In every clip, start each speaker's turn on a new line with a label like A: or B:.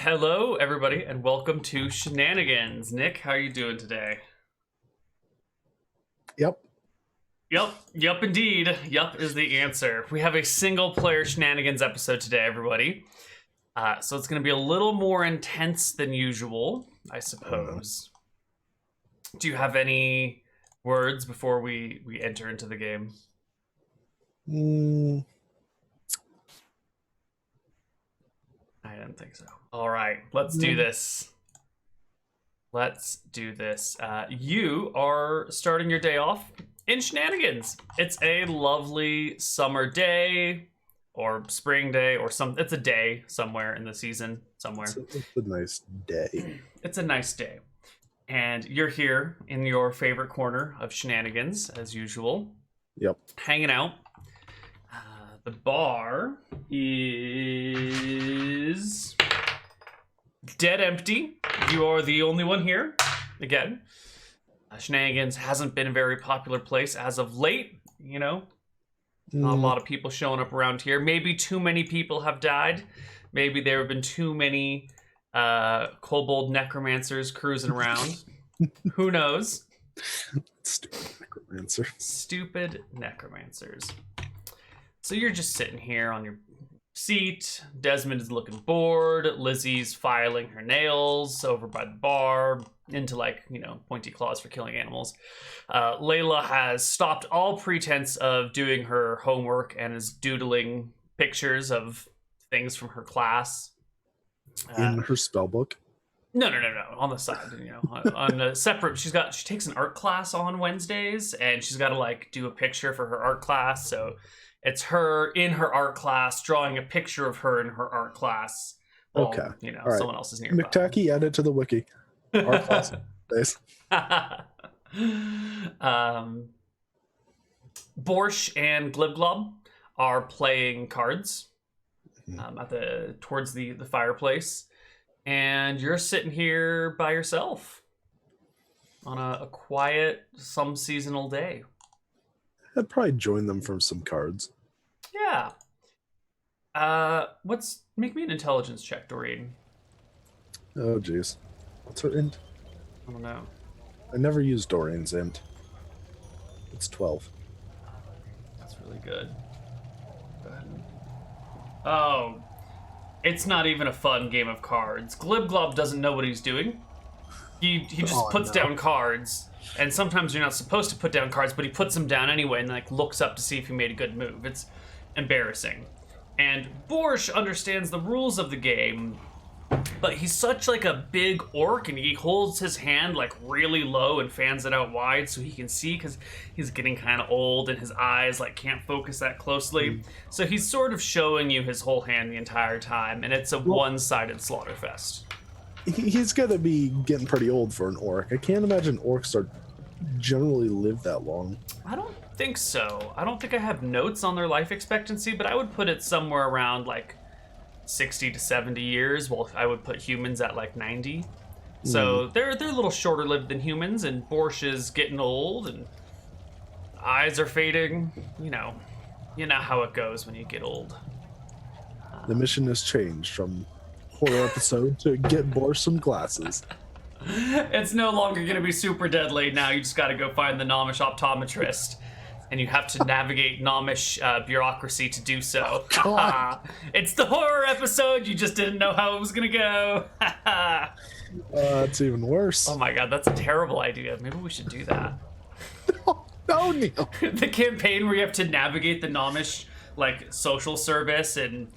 A: Hello, everybody, and welcome to Shenanigans. Nick, how are you doing today?
B: Yep.
A: Yep, indeed. Yup is the answer. We have a single-player Shenanigans episode today, everybody. So it's going to be a little more intense than usual, I suppose. Do you have any words before we enter into the game? I didn't think so. All right, let's do this. You are starting your day off in Shenanigans. It's a lovely summer day or spring day or it's a day somewhere in the season somewhere.
B: It's a nice day.
A: It's a nice day. And you're here in your favorite corner of Shenanigans as usual.
B: Yep.
A: Hanging out. The bar is dead empty. You are the only one here. Again, Shenanigans hasn't been a very popular place as of late. You know, not a lot of people showing up around here. Maybe too many people have died. Maybe there have been too many kobold necromancers cruising around. Who knows? Stupid necromancers. So you're just sitting here on your seat. Desmond is looking bored. Lizzie's filing her nails over by the bar into, like, you know, pointy claws for killing animals. Layla has stopped all pretense of doing her homework and is doodling pictures of things from her class.
B: In her spell book?
A: No. On the side, you know, on a separate. She takes an art class on Wednesdays, and she's got to like do a picture for her art class. So it's her in her art class drawing a picture of her in her art class. While,
B: okay.
A: You know,
B: right.
A: someone else is nearby.
B: McTacky, add it to the wiki. Art class days.
A: Borsch and Glibglob are playing cards towards the fireplace. And you're sitting here by yourself on a quiet, some seasonal day.
B: I'd probably join them from some cards.
A: Yeah. Make me an intelligence check, Doreen.
B: Oh, jeez. What's her int?
A: I don't know.
B: I never used Doreen's int. It's 12.
A: That's really good. Go ahead. Oh. It's not even a fun game of cards. Glibglob doesn't know what he's doing. He just puts down cards, and sometimes you're not supposed to put down cards, but he puts them down anyway and like looks up to see if he made a good move. It's embarrassing. And Borsch understands the rules of the game, but he's such like a big orc, and he holds his hand like really low and fans it out wide so he can see, because he's getting kind of old and his eyes like can't focus that closely. So he's sort of showing you his whole hand the entire time, and it's a one-sided slaughterfest.
B: He's gonna be getting pretty old for an orc. I can't imagine orcs generally live that long.
A: I don't think so. I don't think I have notes on their life expectancy, but I would put it somewhere around like 60 to 70 years, while I would put humans at like 90. So they're a little shorter lived than humans, and Borsch is getting old and eyes are fading. You know how it goes when you get old.
B: The mission has changed from horror episode to get Borsch some glasses.
A: It's no longer going to be super deadly. Now you just got to go find the Nomish optometrist, and you have to navigate Nomish bureaucracy to do so. It's the horror episode. You just didn't know how it was going to go.
B: It's even worse.
A: Oh my god, that's a terrible idea. Maybe we should do that.
B: No, Neal.
A: The campaign where you have to navigate the Nomish like social service and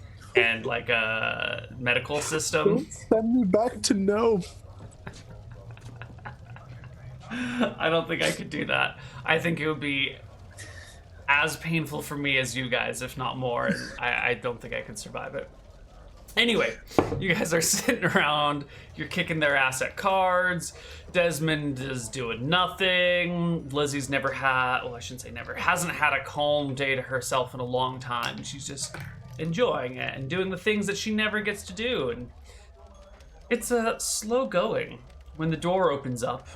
A: like a medical system.
B: Don't send me back to Gnome.
A: I don't think I could do that. I think it would be as painful for me as you guys, if not more. And I don't think I could survive it. Anyway, you guys are sitting around. You're kicking their ass at cards. Desmond is doing nothing. Lizzie's hasn't had a calm day to herself in a long time. She's just enjoying it and doing the things that she never gets to do. And it's slow going when the door opens up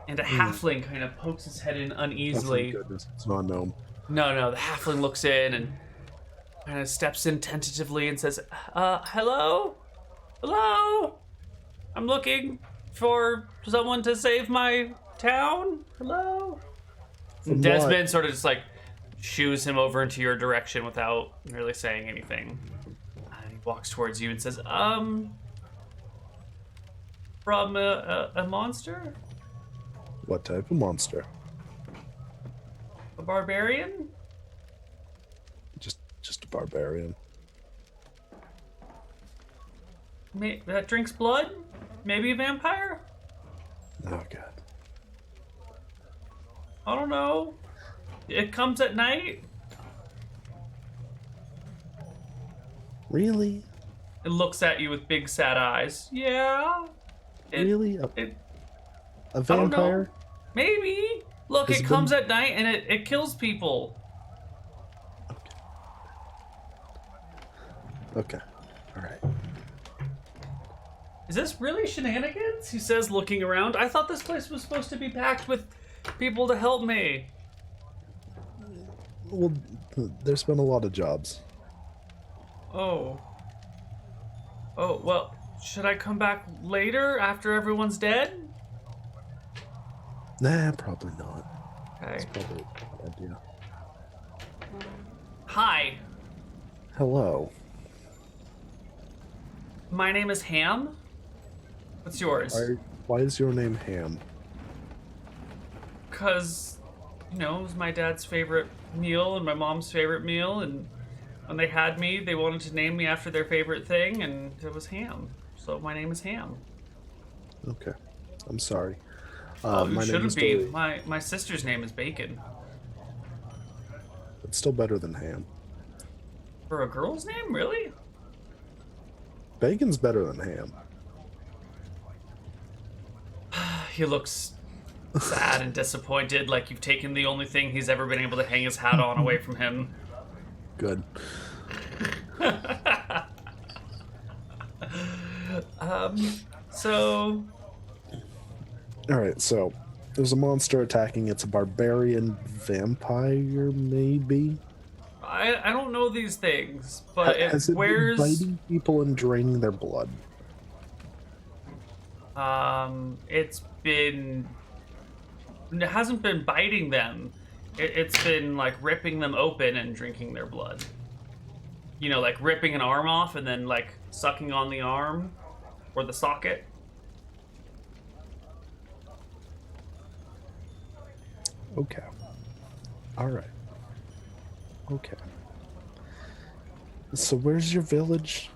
A: and a halfling kind of pokes his head in uneasily.
B: Oh, goodness. It's not a gnome.
A: No, the halfling looks in and kind of steps in tentatively and says, hello? Hello? I'm looking for someone to save my town. Hello?
B: From
A: Desmond sort of just like shoos him over into your direction without really saying anything. And he walks towards you and says, from a monster?
B: What type of monster?
A: A barbarian?
B: Just a barbarian.
A: That drinks blood? Maybe a vampire?
B: Oh god.
A: I don't know. It comes at night?
B: Really?
A: It looks at you with big sad eyes. Yeah.
B: Really? A
A: I don't know.
B: vampire?
A: Maybe. Look,
B: Has
A: it
B: it
A: comes
B: been-
A: at night and it kills people.
B: Okay. Alright.
A: Is this really Shenanigans? He says, looking around. I thought this place was supposed to be packed with people to help me.
B: Well, there's been a lot of jobs.
A: Oh. Oh, well, should I come back later after everyone's dead?
B: Nah, probably not.
A: Okay.
B: It's probably a bad idea.
A: Hi,
B: Hello.
A: my name is Ham. What's yours?
B: Why is your name Ham?
A: Because, you know, it was my dad's favorite meal and my mom's favorite meal, and when they had me, they wanted to name me after their favorite thing, and it was Ham. So my name is Ham.
B: Okay. I'm sorry.
A: Oh,
B: my
A: you
B: name
A: shouldn't
B: is
A: be.
B: Billy.
A: My sister's name is Bacon.
B: It's still better than Ham.
A: For a girl's name, really?
B: Bacon's better than Ham.
A: He looks sad and disappointed, like you've taken the only thing he's ever been able to hang his hat on away from him.
B: Good.
A: So,
B: Alright, so there's a monster attacking. It's a barbarian vampire, maybe?
A: I don't know these things, but
B: Has it been
A: where's
B: biting people and draining their blood?
A: it hasn't been biting them. It's been like ripping them open and drinking their blood. You know, like ripping an arm off and then like sucking on the arm or the socket.
B: Okay. Alright. Okay. So where's your village?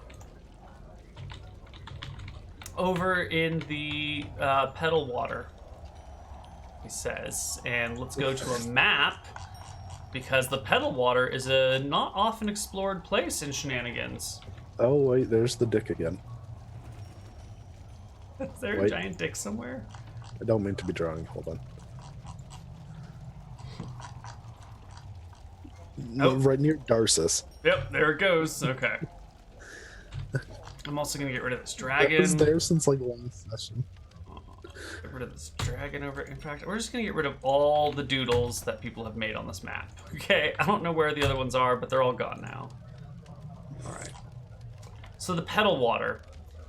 A: Over in the pedal water, he says. And let's go to a map, because the pedal water is a not often explored place in Shenanigans.
B: Oh wait, there's the dick again.
A: Is there a
B: Wait.
A: giant dick somewhere?
B: I don't mean to be drawing. Hold on.
A: Oh.
B: Right near Darcis.
A: Yep, there it goes. Okay. I'm also gonna get rid of this
B: That was
A: dragon.
B: there since like last session.
A: Get rid of this dragon over. In fact, we're just gonna get rid of all the doodles that people have made on this map. Okay, I don't know where the other ones are, but they're all gone now. All right. So the pedal water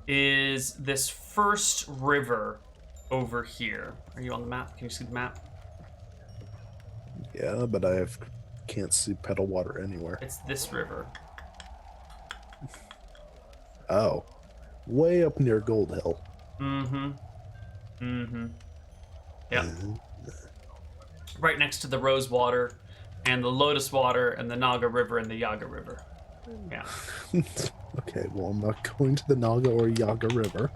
A: is this first river over here. Are you on the map? Can you see the map?
B: Yeah, but I can't see pedal water anywhere.
A: It's this river.
B: Oh. Way up near Gold Hill.
A: Mm-hmm. Mm-hmm. Yep.
B: Mhm.
A: Right next to the Rose Water and the Lotus Water and the Naga River and the Yaga River. Yeah.
B: Okay, well, I'm not going to the Naga or Yaga River.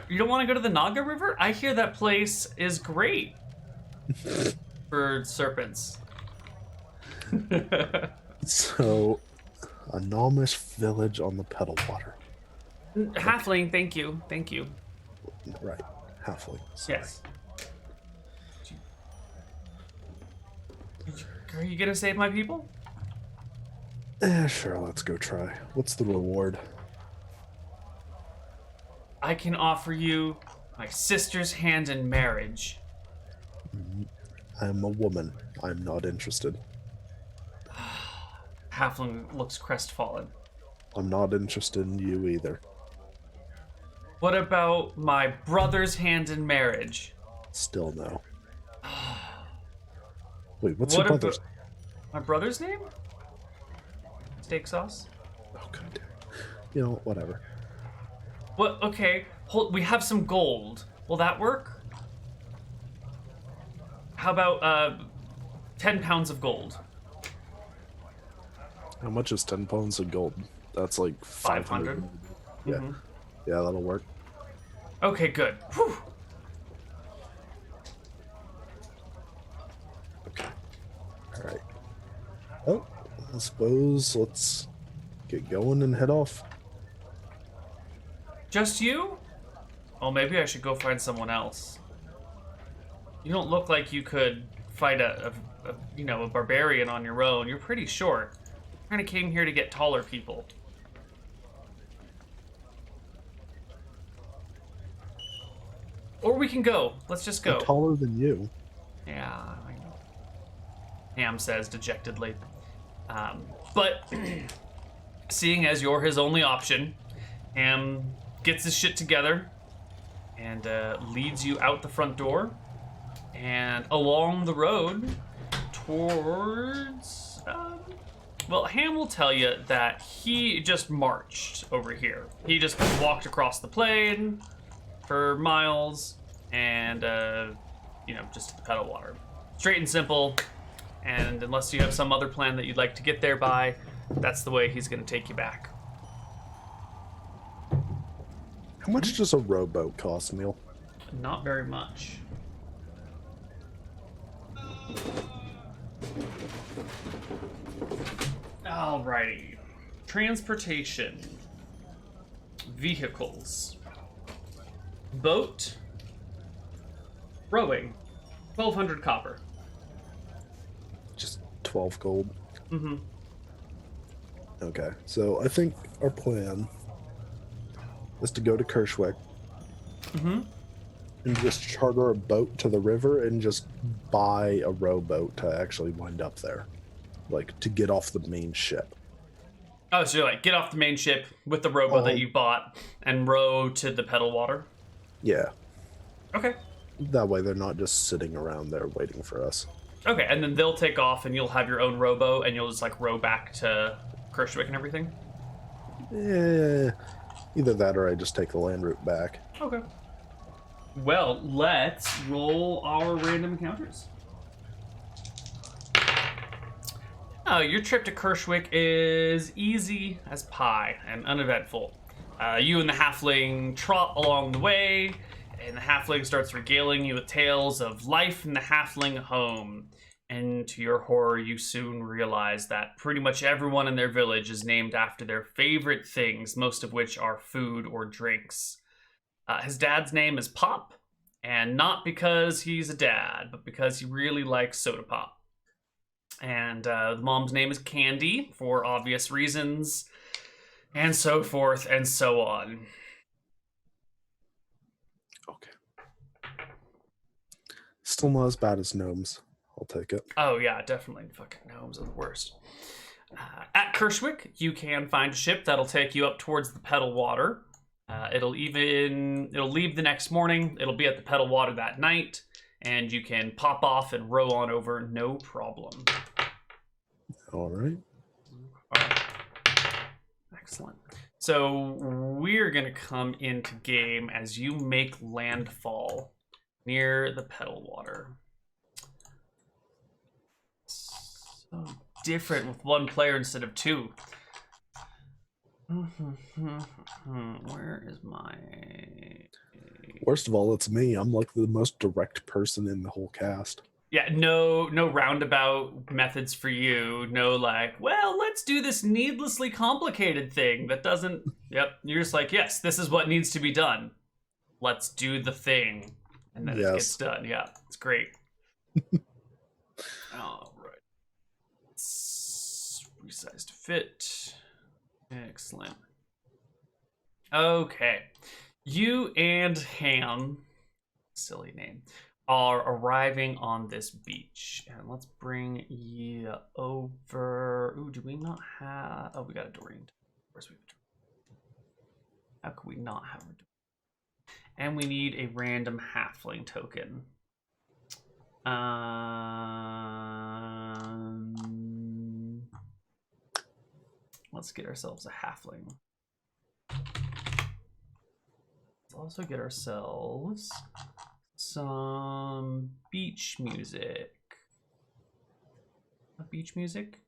A: You don't want to go to the Naga River? I hear that place is great for serpents.
B: So, a Nomish village on the pedal water.
A: Halfling, thank you. Thank you.
B: Right. Halfling. Sorry.
A: Yes. Are you gonna save my people?
B: Sure, let's go try. What's the reward?
A: I can offer you my sister's hand in marriage.
B: I'm a woman. I'm not interested.
A: Halfling looks crestfallen.
B: I'm not interested in you either.
A: What about my brother's hand in marriage?
B: Still no. Wait, what's
A: What
B: your brother's?
A: about my brother's name? Steak sauce?
B: Oh, god damn. You know, whatever.
A: What? Okay, hold. We have some gold. Will that work? How about 10 pounds of gold?
B: How much is 10 pounds of gold? That's like 500.
A: 500.
B: Yeah. Yeah, that'll work.
A: Okay, good. Whew.
B: Okay. All right. Well, I suppose let's get going and head off.
A: Just you? Oh, maybe I should go find someone else. You don't look like you could fight a barbarian on your own. You're pretty short. I kind of came here to get taller people. Or we can go. Let's just go.
B: I'm taller than you.
A: Yeah, I know. Ham says dejectedly. But seeing as you're his only option, Ham gets his shit together and leads you out the front door and along the road towards. Well, Ham will tell you that he just marched over here. He just walked across the plain for miles and, just to the pedal water. Straight and simple. And unless you have some other plan that you'd like to get there by, that's the way he's going to take you back.
B: How much does a rowboat cost, Neal?
A: Not very much. Alrighty. Transportation. Vehicles. Boat. Rowing. 1,200 copper.
B: Just 12 gold.
A: Mm-hmm.
B: Okay, so I think our plan is to go to Kershwick and just charter a boat to the river and just buy a rowboat to actually wind up there. Like, to get off the main ship.
A: Oh, so you're like, get off the main ship with the rowboat that you bought and row to the pedal water?
B: Yeah.
A: Okay.
B: That way they're not just sitting around there waiting for us.
A: Okay, and then they'll take off and you'll have your own rowboat and you'll just like row back to Kershwick and everything?
B: Yeah. Either that or I just take the land route back.
A: Okay. Well, let's roll our random encounters. Oh, your trip to Kershwick is easy as pie and uneventful. You and the halfling trot along the way, and the halfling starts regaling you with tales of life in the halfling home. And to your horror, you soon realize that pretty much everyone in their village is named after their favorite things, most of which are food or drinks. His dad's name is Pop, and not because he's a dad, but because he really likes soda pop. And the mom's name is Candy, for obvious reasons, and so forth and so on.
B: Okay. Still not as bad as gnomes. I'll take it.
A: Oh yeah, definitely. Fucking gnomes are the worst. At Kershwick, you can find a ship that'll take you up towards the pedal water. It'll leave the next morning. It'll be at the pedal water that night, and you can pop off and row on over, no problem.
B: All right.
A: Excellent. So we're gonna come into game as you make landfall near the pedal water. So different with one player instead of two. Where is my...
B: Worst of all, it's me. I'm like the most direct person in the whole cast.
A: Yeah, no roundabout methods for you. No like, well, let's do this needlessly complicated thing that doesn't... Yep, you're just like, yes, this is what needs to be done. Let's do the thing. And then it gets done. Yeah, it's great. All right. Resize to fit. Excellent. Okay. You and Ham, silly name, are arriving on this beach. And let's bring you over. Ooh, do we not have... Oh, we got a Dorian. Of course we have a Dorian. How could we not have a Dorian? And we need a random halfling token. Let's get ourselves a halfling. Let's also get ourselves some beach music. What beach music?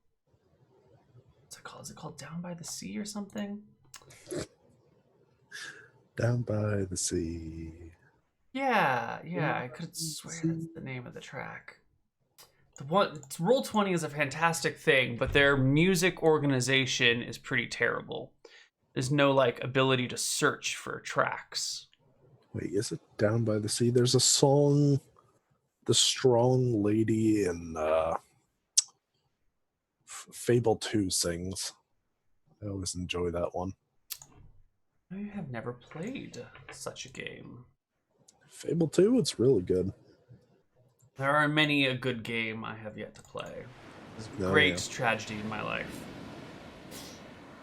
A: What's it called? Is it called Down by the Sea or something?
B: Down by the sea.
A: Yeah, I could swear that's the name of the track. Roll20 is a fantastic thing, but their music organization is pretty terrible. There's no like ability to search for tracks.
B: Wait, is it Down by the Sea? There's a song the strong lady in Fable 2 sings. I always enjoy that one.
A: I have never played such a game.
B: Fable 2, it's really good.
A: There are many a good game I have yet to play. There's great tragedy in my life.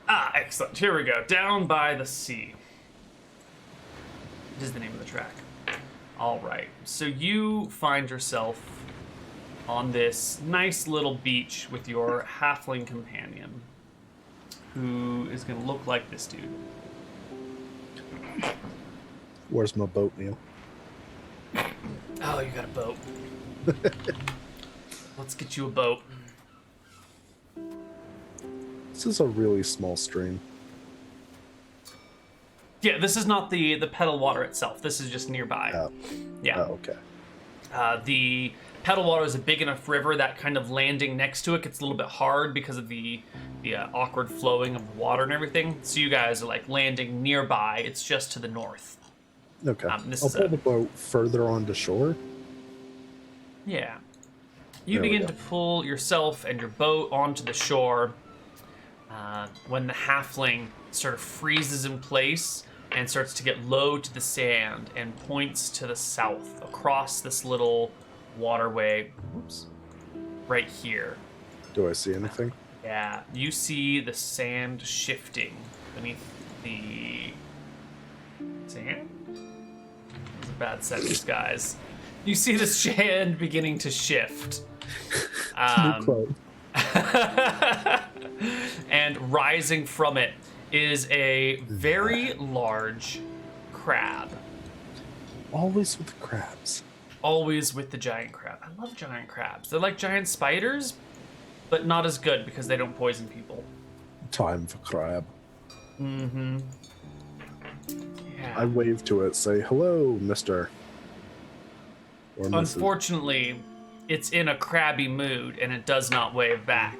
A: Excellent. Here we go. Down by the Sea. This is the name of the track. All right. So you find yourself on this nice little beach with your halfling companion, who is going to look like this dude.
B: Where's my boat, Neal?
A: Oh, you got a boat. Let's get you a boat.
B: This is a really small stream.
A: Yeah, this is not the pedal water itself. This is just nearby. Yeah.
B: Oh, okay.
A: The pedal water is a big enough river that kind of landing next to it gets a little bit hard because of the awkward flowing of water and everything. So you guys are like landing nearby. It's just to the north.
B: Okay. I'll pull the boat further onto shore.
A: Yeah. You begin to pull yourself and your boat onto the shore when the halfling sort of freezes in place and starts to get low to the sand and points to the south across this little waterway. Oops. Right here.
B: Do I see anything?
A: Yeah. You see the sand shifting beneath the sand? That's a bad sentence, guys. You see the sand beginning to shift. And rising from it is a very large crab.
B: Always with the crabs.
A: Always with the giant crab. I love giant crabs. They're like giant spiders, but not as good because they don't poison people.
B: Time for crab.
A: Mm-hmm. Yeah.
B: I wave to it, say, hello, mister. Or
A: Unfortunately, it's in a crabby mood and it does not wave back,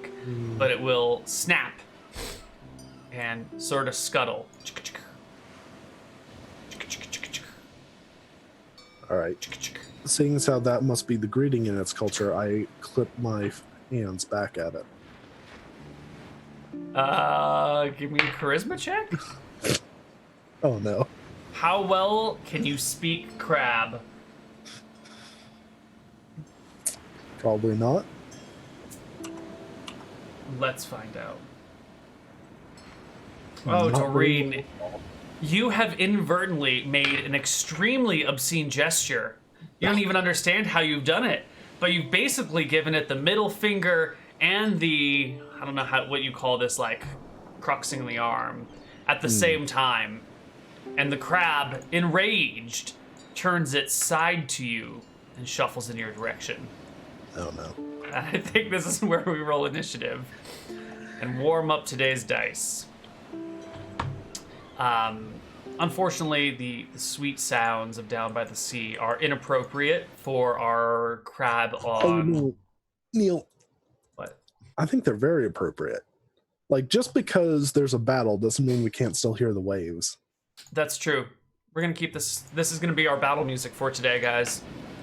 A: but it will snap and sort of scuttle.
B: All right. Seeing as how that must be the greeting in its culture, I clip my hands back at it.
A: Give me a charisma check.
B: Oh no.
A: How well can you speak crab?
B: Probably not.
A: Let's find out. Oh, Doreen, you have inadvertently made an extremely obscene gesture. You don't even understand how you've done it, but you've basically given it the middle finger and the, I don't know what you call this, like, cruxing the arm at the same time. And the crab, enraged, turns its side to you and shuffles in your direction.
B: Oh no.
A: I think this is where we roll initiative and warm up today's dice. Unfortunately, the sweet sounds of Down by the Sea are inappropriate for our crab on...
B: Oh no. Neal.
A: What?
B: I think they're very appropriate. Like, just because there's a battle doesn't mean we can't still hear the waves.
A: That's true. We're going to keep this... This is going to be our battle music for today, guys.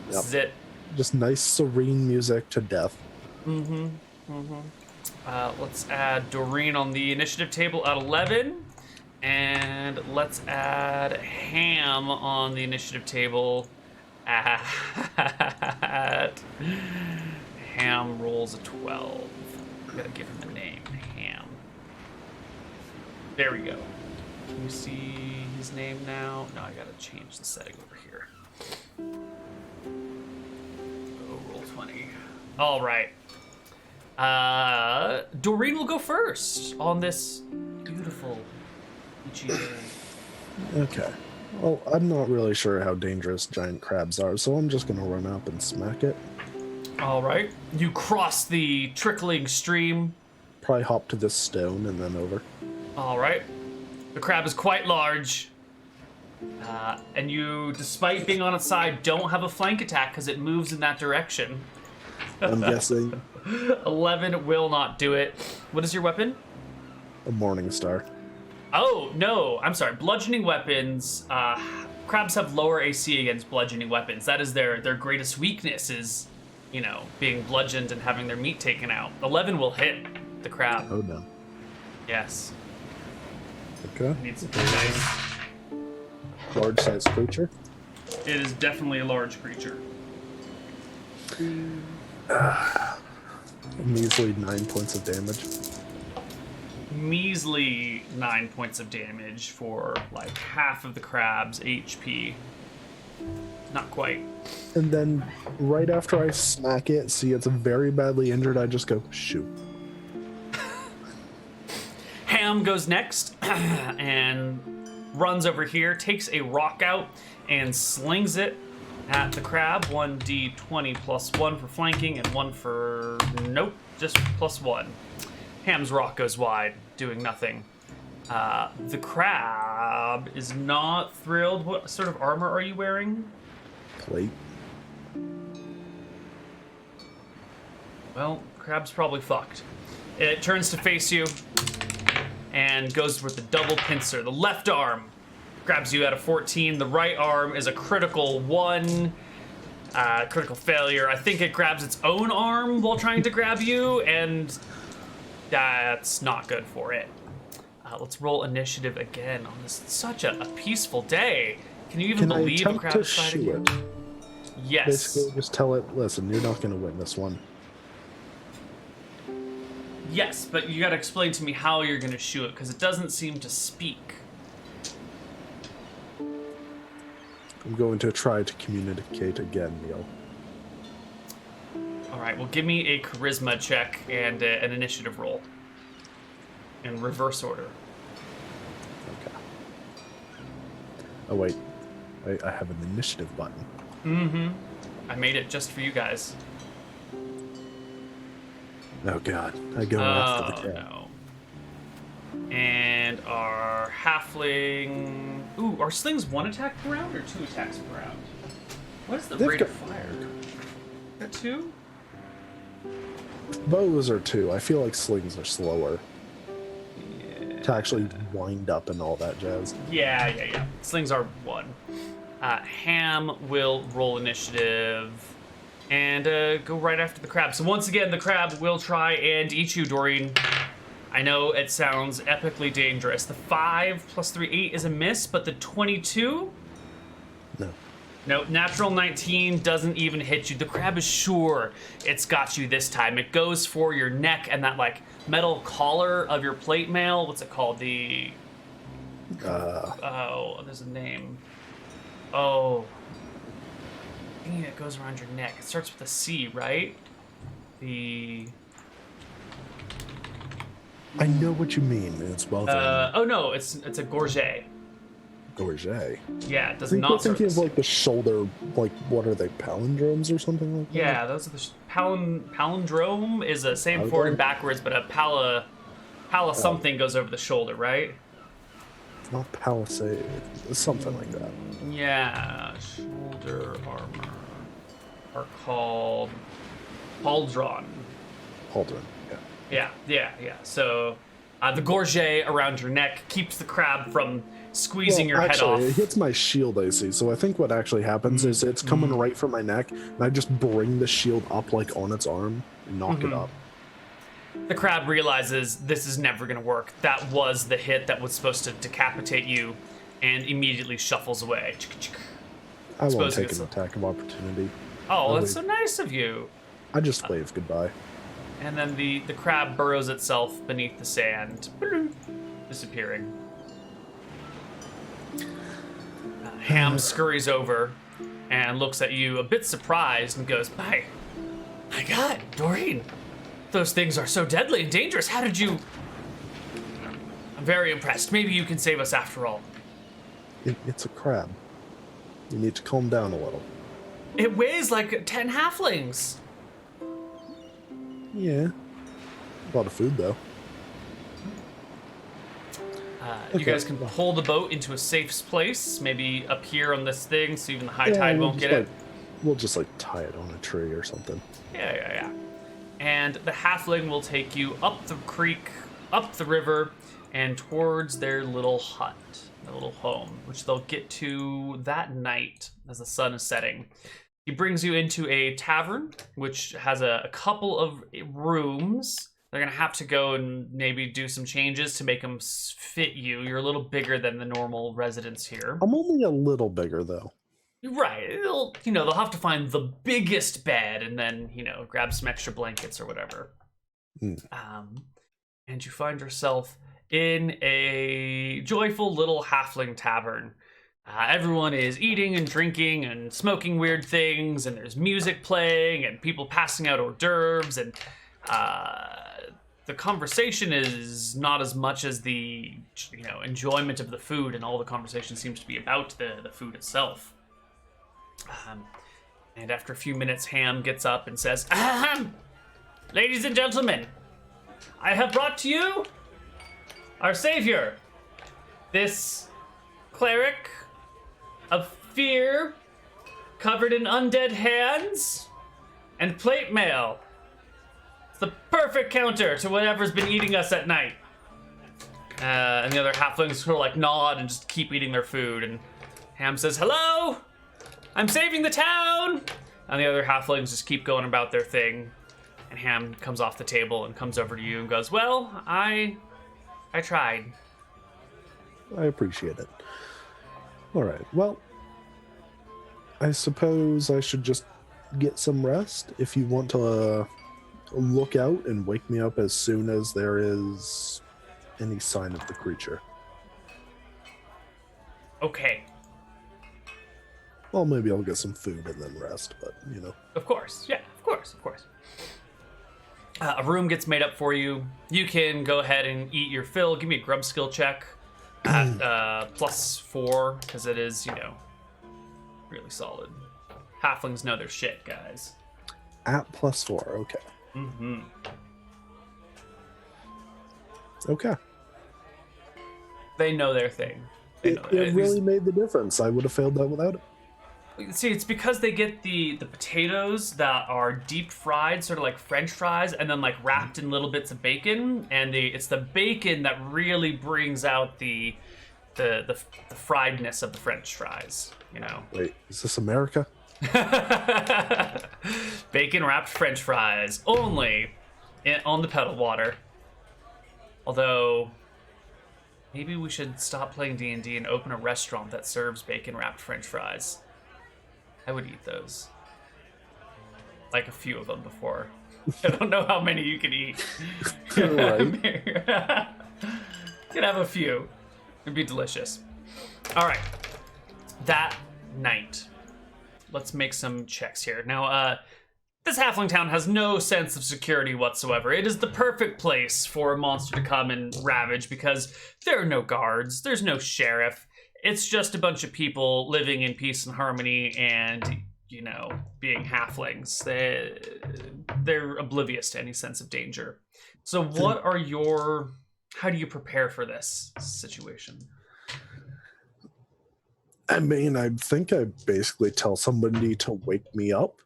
A: This is it.
B: Just nice, serene music to death.
A: Mm-hmm. Mm-hmm. Let's add Doreen on the initiative table at 11. And let's add Ham on the initiative table at... Ham rolls a 12. We gotta give him a name. Ham. There we go. Can you see his name now. No, I gotta change the setting over here. Oh, roll 20. All right. Doreen will go first on this beautiful beachy day.
B: Okay. Well, I'm not really sure how dangerous giant crabs are, so I'm just gonna run up and smack it.
A: All right. You cross the trickling stream.
B: Probably hop to this stone and then over.
A: All right. The crab is quite large. And you, despite being on its side, don't have a flank attack because it moves in that direction.
B: I'm guessing
A: 11 will not do it. What is your weapon?
B: a morning star.
A: Oh, no. I'm sorry. Bludgeoning weapons. Crabs have lower AC against bludgeoning weapons. That is their greatest weakness is, you know, being bludgeoned and having their meat taken out. 11 will hit the crab.
B: Oh, no.
A: Yes.
B: Okay.
A: Needs to be nice.
B: Large-sized creature.
A: It is definitely a large creature.
B: A measly 9 points of damage.
A: Measly 9 points of damage for like half of the crab's HP. Not quite.
B: And then right after I smack it, see it's very badly injured, I just go, shoot.
A: Ham goes next and runs over here, takes a rock out and slings it at the crab. 1d20 plus 1 for flanking and 1 for... Nope, just plus 1. Ham's rock goes wide, doing nothing. The crab is not thrilled. What sort of armor are you wearing?
B: Plate.
A: Well, crab's probably fucked. It turns to face you and goes with the double pincer. The left arm grabs you at a 14. The right arm is a critical 1. Critical failure. I think it grabs its own arm while trying to grab you, and that's not good for it. Let's roll initiative again on this. Such a peaceful day. Can you even believe a crab is fighting you? Yes.
B: Basically, just tell it, listen, you're not going to win this one.
A: Yes, but you gotta explain to me how you're gonna shoot it, because it doesn't seem to speak.
B: I'm going to try to communicate again, Neal.
A: Alright, well give me a charisma check and an initiative roll. In reverse order.
B: Okay. Oh, wait. I have an initiative button.
A: Mm-hmm. I made it just for you guys.
B: Oh, God. I go after the cat.
A: No. And our halfling... Ooh, are slings 1 attack per round or 2 attacks per round? What is the rate of fire? Got 2?
B: Bows are 2. I feel like slings are slower.
A: Yeah.
B: To actually wind up and all that jazz.
A: Yeah. Slings are 1. Ham will roll initiative and go right after the crab. So once again, the crab will try and eat you, Doreen. I know it sounds epically dangerous. The 5 plus 3, 8 is a miss, but the 22? No, natural 19 doesn't even hit you. The crab is sure it's got you this time. It goes for your neck and that, like, metal collar of your plate mail. What's it called? The... Oh, there's a name. Oh. Thinking that goes around your neck. It starts with a C, right?
B: I know what you mean. It's well done.
A: Oh no, it's a gorget.
B: Gorget.
A: Yeah, it does
B: I think
A: not
B: we're
A: start
B: thinking
A: with
B: of
A: a C.
B: like the shoulder, like what are they, palindromes or something like that?
A: Yeah, those are the palindrome is a same forward and backwards, but a pala something goes over the shoulder, right?
B: It's not palisade. It's something like that.
A: Yeah, shoulder armor are called pauldron.
B: Pauldron. Yeah.
A: Yeah. So the gorget around your neck keeps the crab from squeezing your head off.
B: It hits my shield AC, so I think what actually happens is it's coming right for my neck, and I just bring the shield up like on its arm and knock it up.
A: The crab realizes this is never going to work. That was the hit that was supposed to decapitate you, and immediately shuffles away.
B: I won't take an attack of opportunity.
A: Oh, that's so nice of you.
B: I just wave goodbye.
A: And then the crab burrows itself beneath the sand, disappearing. Ham scurries over and looks at you a bit surprised and goes, my God, Doreen, those things are so deadly and dangerous. How did you... I'm very impressed. Maybe you can save us after all.
B: It's a crab. You need to calm down a little.
A: It weighs like 10 halflings.
B: Yeah. A lot of food, though.
A: You guys can pull the boat into a safe place, maybe up here on this thing, so even the high tide won't get it.
B: We'll just tie it on a tree or something.
A: Yeah. And the halfling will take you up the creek, up the river, and towards their little hut, their little home, which they'll get to that night as the sun is setting. He brings you into a tavern, which has a couple of rooms. They're going to have to go and maybe do some changes to make them fit you. You're a little bigger than the normal residents here.
B: I'm only a little bigger, though.
A: Right. They'll have to find the biggest bed and then, grab some extra blankets or whatever. And you find yourself in a joyful little halfling tavern. Everyone is eating and drinking and smoking weird things, and there's music playing and people passing out hors d'oeuvres, and the conversation is not as much as the enjoyment of the food, and all the conversation seems to be about the food itself. And after a few minutes, Ham gets up and says, "Ahem! Ladies and gentlemen, I have brought to you our savior, this cleric of fear, covered in undead hands and plate mail. It's the perfect counter to whatever's been eating us at night." And the other halflings sort of nod and just keep eating their food. And Ham says, "Hello, I'm saving the town." And the other halflings just keep going about their thing. And Ham comes off the table and comes over to you and goes, "Well, I tried."
B: I appreciate it. All right, well, I suppose I should just get some rest. If you want to look out and wake me up as soon as there is any sign of the creature.
A: Okay.
B: Well, maybe I'll get some food and then rest, but,
A: Of course, yeah, of course. A room gets made up for you. You can go ahead and eat your fill. Give me a grub skill check at +4, because it is, really solid. Halflings know their shit, guys.
B: At +4, okay.
A: Mm-hmm.
B: Okay.
A: They know their thing.
B: It really made the difference. I would have failed that without it.
A: See, it's because they get the potatoes that are deep fried, sort of like French fries, and then wrapped in little bits of bacon, and it's the bacon that really brings out the friedness of the French fries.
B: Wait, is this America?
A: Bacon wrapped French fries only on the pedal water. Although maybe we should stop playing D&D and open a restaurant that serves bacon wrapped French fries. I would eat those. A few of them before. I don't know how many you can eat.
B: Right.
A: You can have a few. It'd be delicious. All right. That night. Let's make some checks here. Now, this halfling town has no sense of security whatsoever. It is the perfect place for a monster to come and ravage because there are no guards. There's no sheriff. It's just a bunch of people living in peace and harmony and, being halflings. They're oblivious to any sense of danger. So how do you prepare for this situation?
B: I mean, I think I basically tell somebody to wake me up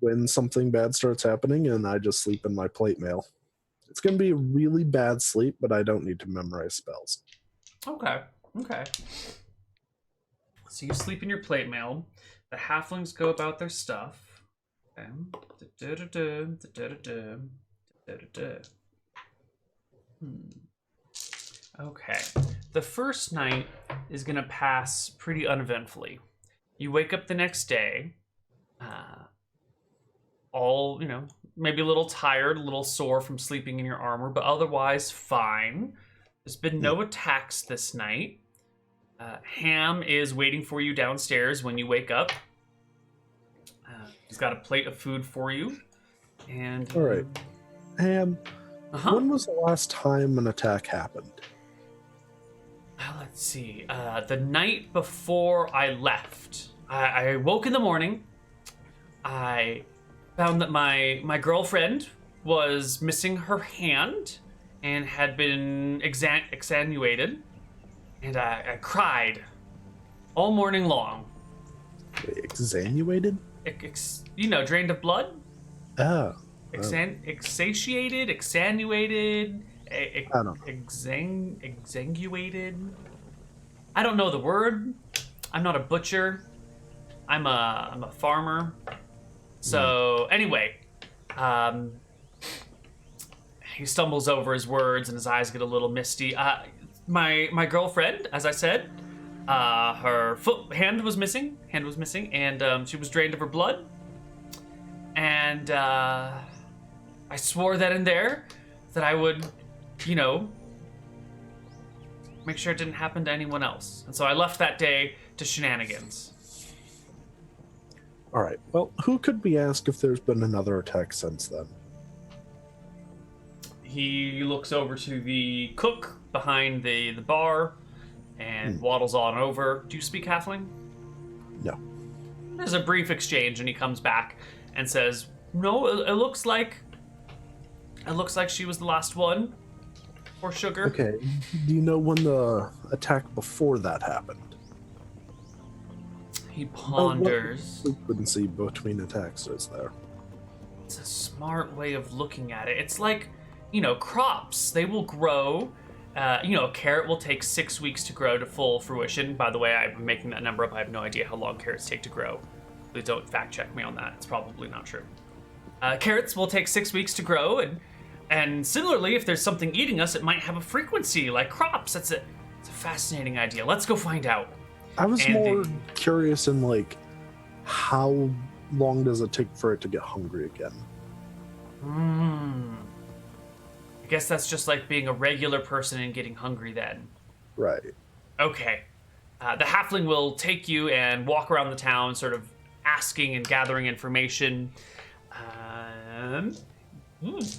B: when something bad starts happening, and I just sleep in my plate mail. It's going to be a really bad sleep, but I don't need to memorize spells. Okay. So you sleep in your plate mail. The halflings go about their stuff. Okay. The first night is going to pass pretty uneventfully. You wake up the next day, maybe a little tired, a little sore from sleeping in your armor, but otherwise fine. There's been no attacks this night.
A: Ham is waiting for you downstairs when you wake up. He's got a plate of food for you. And
B: All right. Ham, when was the last time an attack happened?
A: Let's see. The night before I left, I woke in the morning. I found that my girlfriend was missing her hand and had been exsanguinated. And I cried all morning long.
B: Exsanguinated?
A: Drained of blood.
B: Oh.
A: Exsatiated, exsanuated,
B: I don't know.
A: exsanguated. I don't know the word. I'm not a butcher. I'm a farmer. So anyway, he stumbles over his words and his eyes get a little misty. My girlfriend, as I said, her hand was missing, and she was drained of her blood. And I swore then and there that I would, make sure it didn't happen to anyone else. And so I left that day to Shenanigans.
B: All right. Well, who could be asked if there's been another attack since then?
A: He looks over to the cook behind the bar and waddles on over. Do you speak Halfling?
B: No.
A: There's a brief exchange, and he comes back and says, "No, it looks like she was the last one. Poor Sugar."
B: Okay. Do you know when the attack before that happened?
A: He ponders.
B: What frequency between attacks is there?
A: It's a smart way of looking at it. It's like, crops. They will grow. A carrot will take 6 weeks to grow to full fruition. By the way, I'm making that number up. I have no idea how long carrots take to grow. Please don't fact check me on that. It's probably not true. Carrots will take 6 weeks to grow, and similarly, if there's something eating us, it might have a frequency like crops. It's a fascinating idea. Let's go find out.
B: I was more curious in how long does it take for it to get hungry again?
A: I guess that's just like being a regular person and getting hungry then.
B: Right.
A: Okay. The halfling will take you and walk around the town, sort of asking and gathering information. I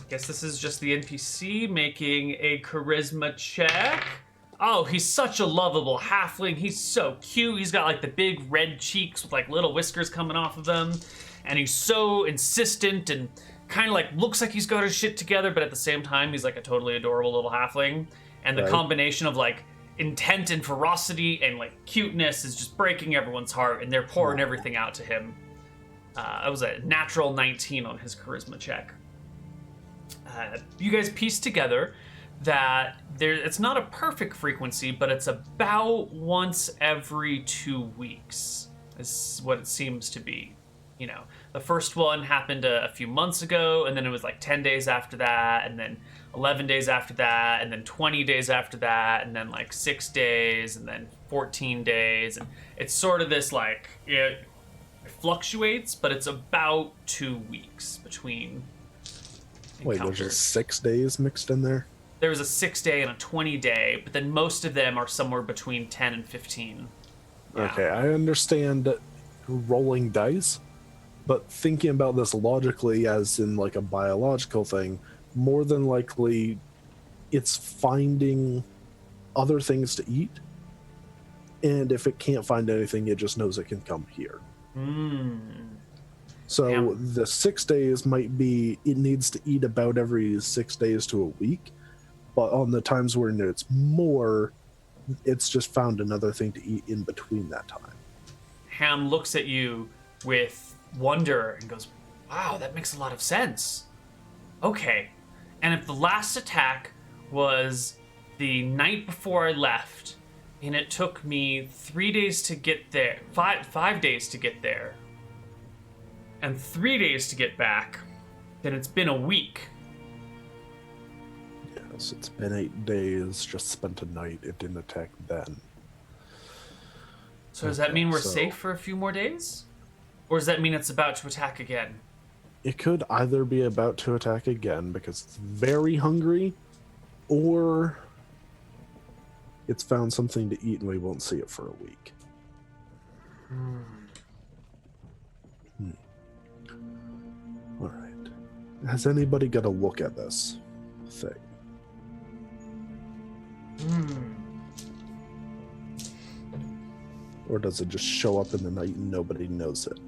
A: guess this is just the NPC making a charisma check. Oh, he's such a lovable halfling. He's so cute. He's got the big red cheeks with little whiskers coming off of them. And he's so insistent and kind of looks like he's got his shit together, but at the same time, he's a totally adorable little halfling. And the combination of intent and ferocity and cuteness is just breaking everyone's heart, and they're pouring everything out to him. It was a natural 19 on his charisma check. You guys piece together that it's not a perfect frequency, but it's about once every 2 weeks is what it seems to be. The first one happened a few months ago, and then it was 10 days after that, and then 11 days after that, and then 20 days after that, and then 6 days, and then 14 days. And it's sort of this it fluctuates, but it's about 2 weeks between encounters.
B: Wait, there's just 6 days mixed in there?
A: There was a 6-day and a 20-day, but then most of them are somewhere between 10 and 15. Yeah.
B: Okay, I understand rolling dice, but thinking about this logically as in a biological thing, more than likely it's finding other things to eat, and if it can't find anything, it just knows it can come here. So the 6 days might be it needs to eat about every 6 days to a week, but on the times when it's more, it's just found another thing to eat in between that time.
A: Ham looks at you with wonder and goes, "Wow, that makes a lot of sense. Okay, and if the last attack was the night before I left, and it took me 3 days to get there, 5 days to get there, and 3 days to get back, then it's been a week."
B: Yes, it's been 8 days, just spent a night. It didn't attack then.
A: So does that mean we're safe for a few more days? Or does that mean it's about to attack again?
B: It could either be about to attack again because it's very hungry, or it's found something to eat and we won't see it for a week. All right. Has anybody got a look at this thing? Or does it just show up in the night and nobody knows it?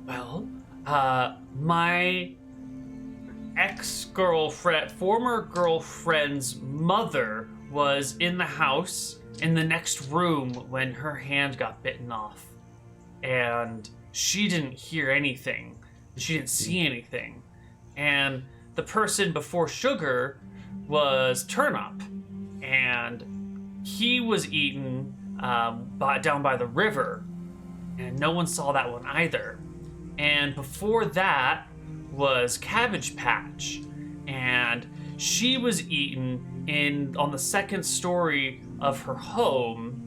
A: Well, my former girlfriend's mother was in the house in the next room when her hand got bitten off. And she didn't hear anything. She didn't see anything. And the person before Sugar was Turnip. And he was eaten down by the river. And no one saw that one either. And before that was Cabbage Patch. And she was eaten on the second story of her home.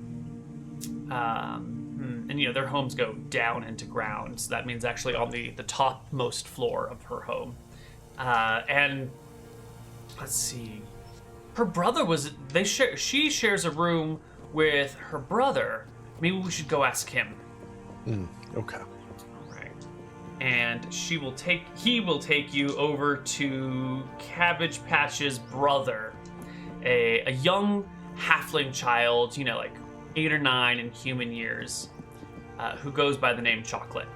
A: And their homes go down into ground, so that means actually on the topmost floor of her home. And let's see, her brother she shares a room with her brother. Maybe we should go ask him.
B: Okay.
A: All right. And he will take you over to Cabbage Patch's brother, a young halfling child, like 8 or 9 in human years. Who goes by the name Chocolate.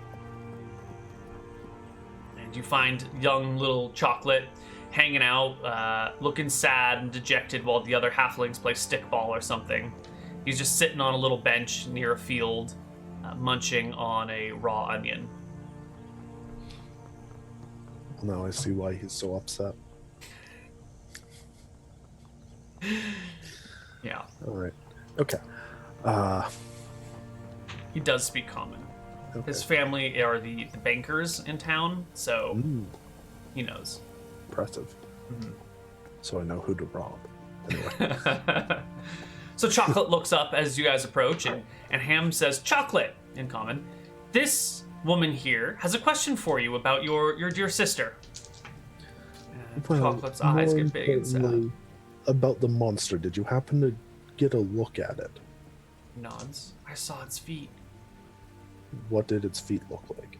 A: And you find young little Chocolate hanging out, looking sad and dejected while the other halflings play stickball or something. He's just sitting on a little bench near a field, munching on a raw onion.
B: Now I see why he's so upset.
A: Yeah.
B: All right. Okay.
A: He does speak common.
B: Okay.
A: His family are the bankers in town, so he knows.
B: Impressive. So I know who to rob. Anyway.
A: So Chocolate looks up as you guys approach, and Ham says, "Chocolate," in common. "This woman here has a question for you about your dear sister." And Chocolate's eyes get big and sad.
B: About the monster, did you happen to get a look at it?
A: Nods. "I saw its feet.
B: What did its feet look like?"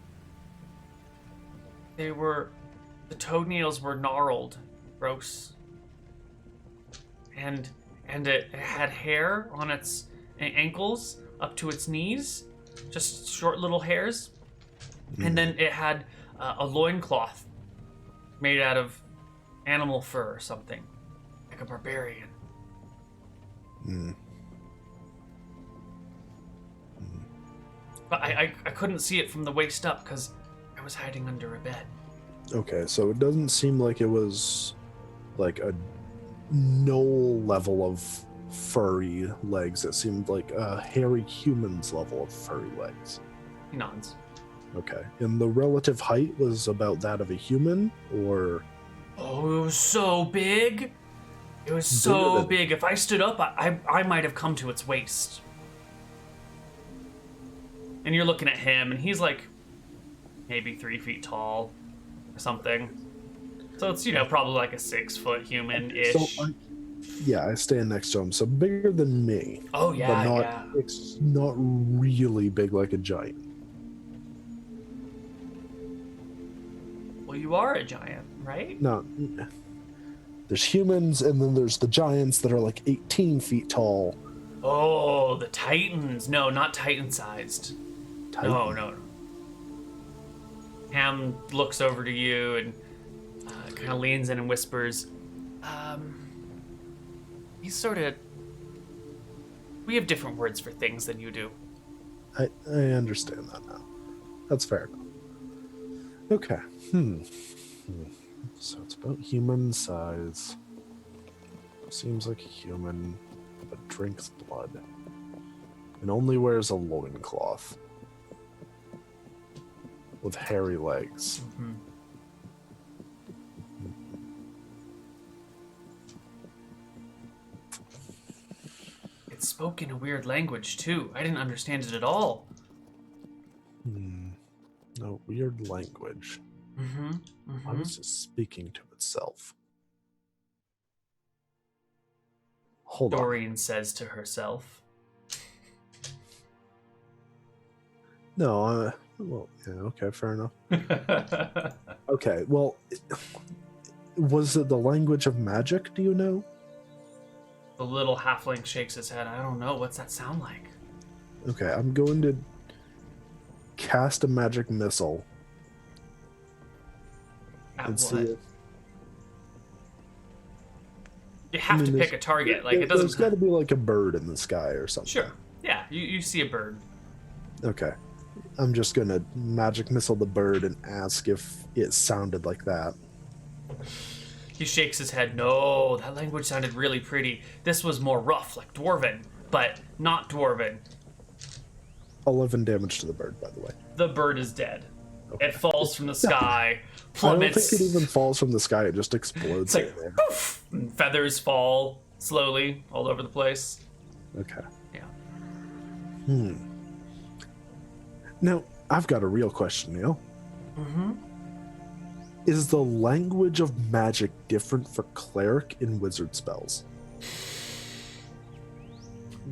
A: The toenails were gnarled, gross. And it had hair on its ankles up to its knees, just short little hairs. And then it had a loincloth made out of animal fur or something, like a barbarian. But I couldn't see it from the waist up because I was hiding under a bed.
B: Okay, so it doesn't seem like it was like a knoll level of furry legs. It seemed like a hairy human's level of furry legs.
A: He nods.
B: Okay, and the relative height was about that of a human, or?
A: Oh, it was so big. It was so big. If I stood up, I might have come to its waist. And you're looking at him, and he's like maybe 3 feet tall or something. So it's, probably like a 6 foot human-ish.
B: So I stand next to him, so bigger than me.
A: Oh, yeah,
B: but it's not really big like a giant.
A: Well, you are a giant, right?
B: No. There's humans, and then there's the giants that are like 18 feet tall.
A: Oh, the Titans. No, not Titan-sized. No. Ham looks over to you and kind of leans in and whispers, we have different words for things than you do.
B: I understand that now. That's fair enough. Okay. So it's about human size. Seems like a human, but drinks blood. And only wears a loincloth. With hairy legs.
A: It spoke in a weird language, too. I didn't understand it at all.
B: No, weird language. Why was it speaking to itself? Hold on.
A: Doreen says to herself.
B: No, well, yeah, okay, fair enough. Okay, well, was it the language of magic, do you know?
A: The little halfling shakes his head. I don't know. What's that sound like?
B: Okay, I'm going to cast a magic missile.
A: At
B: and
A: what?
B: see if...
A: You have to pick a target. Like, it doesn't...
B: There's got to be like a bird in the sky or something.
A: Sure. Yeah, you see a bird.
B: Okay. I'm just going to magic missile the bird and ask if it sounded like that.
A: He shakes his head. No, that language sounded really pretty. This was more rough, like Dwarven, but not Dwarven.
B: 11 damage to the bird, by the way.
A: The bird is dead.
B: Okay.
A: It falls from the sky,
B: I
A: plummets.
B: don't think it even falls from the sky. It just explodes.
A: It's like, poof! And feathers fall slowly all over the place.
B: Okay.
A: Yeah.
B: Now, I've got a real question, Neal.
A: Mm-hmm.
B: Is the language of magic different for cleric and wizard spells?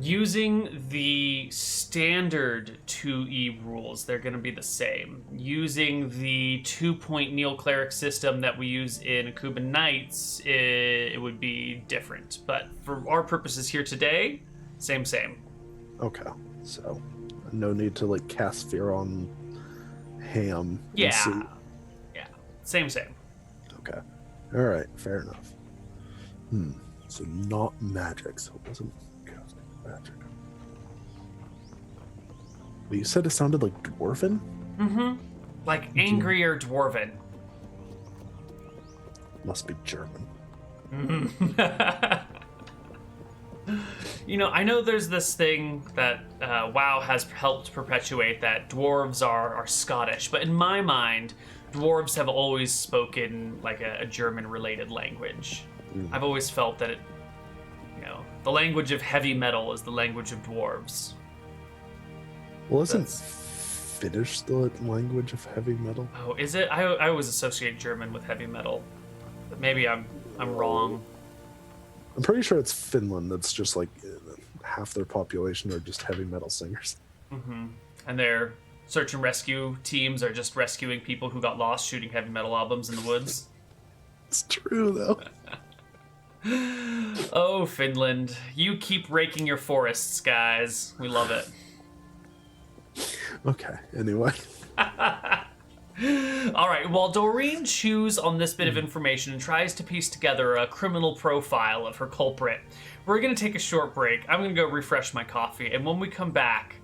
A: Using the standard 2E rules, they're going to be the same. Using the 2-point Neal cleric system that we use in Akuban Knights, it would be different. But for our purposes here today, same.
B: Okay, so no need to like cast fear on Ham.
A: Yeah.
B: And see.
A: Yeah. Same.
B: Okay. All right. Fair enough. So not magic. So it wasn't casting magic. But you said it sounded like dwarven?
A: Mm-hmm. Like angrier Dwarven.
B: Must be German.
A: You know, I know there's this thing that WoW has helped perpetuate, that dwarves are Scottish, but in my mind, dwarves have always spoken like a German-related language. I've always felt that the language of heavy metal is the language of dwarves.
B: Well, isn't Finnish the language of heavy metal?
A: Oh, is it? I always associate German with heavy metal, but maybe I'm wrong.
B: I'm pretty sure it's Finland. That's just like half their population are just heavy metal singers.
A: Mm-hmm. And their search and rescue teams are just rescuing people who got lost shooting heavy metal albums in the woods.
B: It's true, though.
A: Oh, Finland. You keep raking your forests, guys. We love it.
B: Okay, anyway.
A: All right, while Doreen chews on this bit of information and tries to piece together a criminal profile of her culprit, we're going to take a short break. I'm going to go refresh my coffee, and when we come back,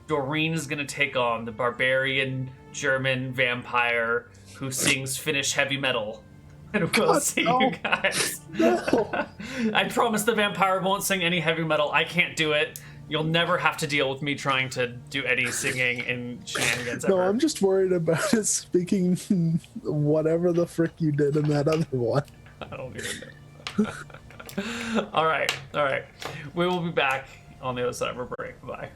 A: Doreen is going to take on the barbarian German vampire who sings Finnish heavy metal. And we'll see you guys.
B: No.
A: I promise the vampire won't sing any heavy metal. I can't do it. You'll never have to deal with me trying to do any singing in Shenanigans ever.
B: No, I'm just worried about it speaking whatever the frick you did in that other one.
A: I don't even know. All right. We will be back on the other side of our break. Bye.